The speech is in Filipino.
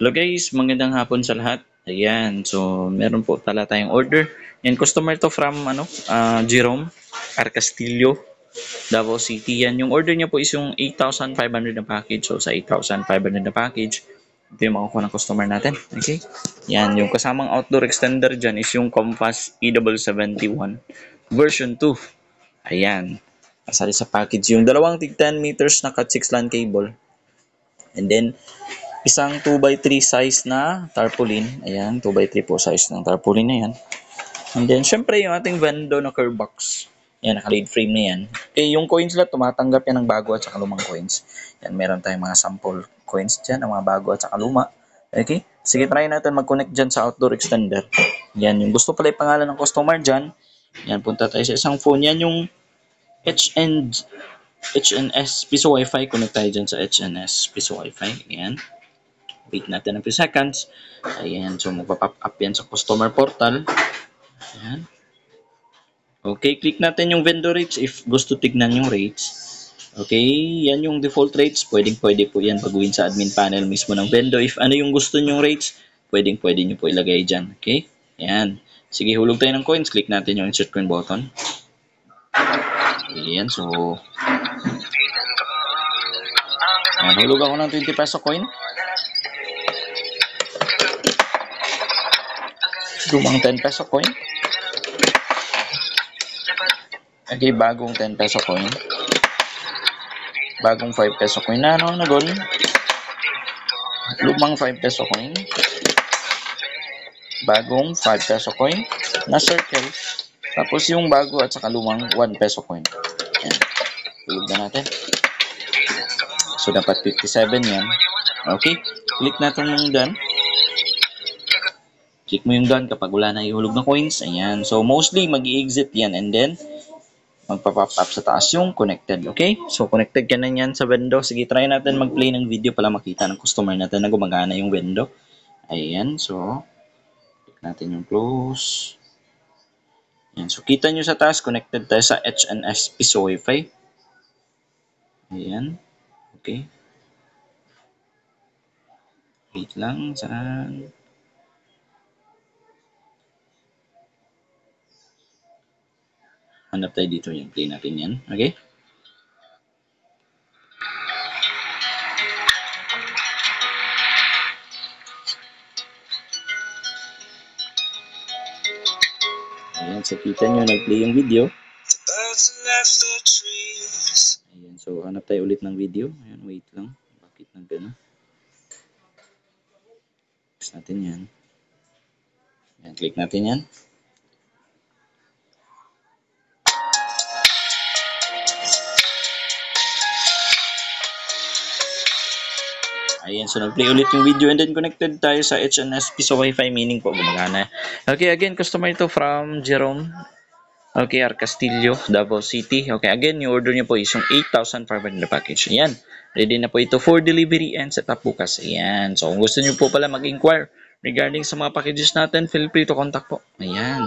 Hello guys, magandang hapon sa lahat. Ayan, so meron po pala tayong order. Yan, customer to from Jerome Arcastillo, Davao City. Yan, yung order niya po is yung 8,500 na package. So sa 8,500 na package, ito yung makukuha ng customer natin. Okay? Yan, yung kasamang outdoor extender dyan is yung Compass EW71 version 2. Ayan, kasali sa package yung dalawang tig 10 meters na cat 6 LAN cable. And then, isang 2x3 size na tarpaulin. Ayan, 2x3 po size ng tarpaulin na yan. And then, syempre, yung ating Vendo na curve box. Yan, naka-lead frame na yan. Okay, yung coins lang, tumatanggap yan ng bago at saka lumang coins. Yan, meron tayong mga sample coins dyan, ng mga bago at saka luma. Okay, sige, try natin mag-connect dyan sa outdoor extender. Yan, yung gusto pala yung pangalan ng customer dyan. Yan, punta tayo sa isang phone. Yan yung HNS Piso Wi-Fi. Connect tayo dyan sa HNS Piso Wi-Fi. Yan. Wait natin ng few seconds. Ayan, so magpa-pop up yan sa customer portal. Ayan. Okay, click natin yung vendor rates if gusto tignan yung rates. Okay, yan yung default rates. Pwede po yan baguhin sa admin panel mismo ng vendor. If ano yung gusto nyong rates, pwede nyo po ilagay dyan. Okay, ayan. Sige, hulog tayo ng coins. Click natin yung insert coin button. Ayan, so ayan, hulog ako ng 20 peso coin. Lumang 10 peso coin. Okay, bagong 10 peso coin. Bagong 5 peso coin na nagon. Lumang 5 peso coin. Bagong 5 peso coin na circle. Tapos yung bago at saka lumang 1 peso coin. Ayan. Tulog na natin. So, dapat 57 yan. Okay. Click natin yung done. Click mo yung done kapag wala na ihulog na coins. Ayan. So, mostly mag-i-exit yan and then magpa-pop up sa taas yung connected. Okay? So, connected ka na yan sa window. Sige, try natin mag-play ng video para makita ng customer natin na gumagana yung window. Ayan. So, click natin yung close. Ayan. So, kita nyo sa taas, connected tayo sa HNS Piso Wi-Fi. Ayan. Okay. Wait lang. Saan? Hanap tayo dito. Yung play natin yan. Okay? Ayan. So, kita nyo, nag-play yung video. Ayan. So, hanap tayo ulit ng video. Ayan. Wait lang. Bakit nag-ano? Click natin yan. Ayan. Click natin yan. Ayan, so nag-play ulit yung video and then connected tayo sa HNS Piso Wi-Fi, meaning po gumagana. Okay, again, customer ito from Jerome. Okay, Arcastillo, Davao City. Okay, again, yung order niya po is yung 8,500 na package. Ayan, ready na po ito for delivery and setup bukas. Ayan, so kung gusto niyo po pala mag-inquire regarding sa mga packages natin, feel free to contact po. Ayan.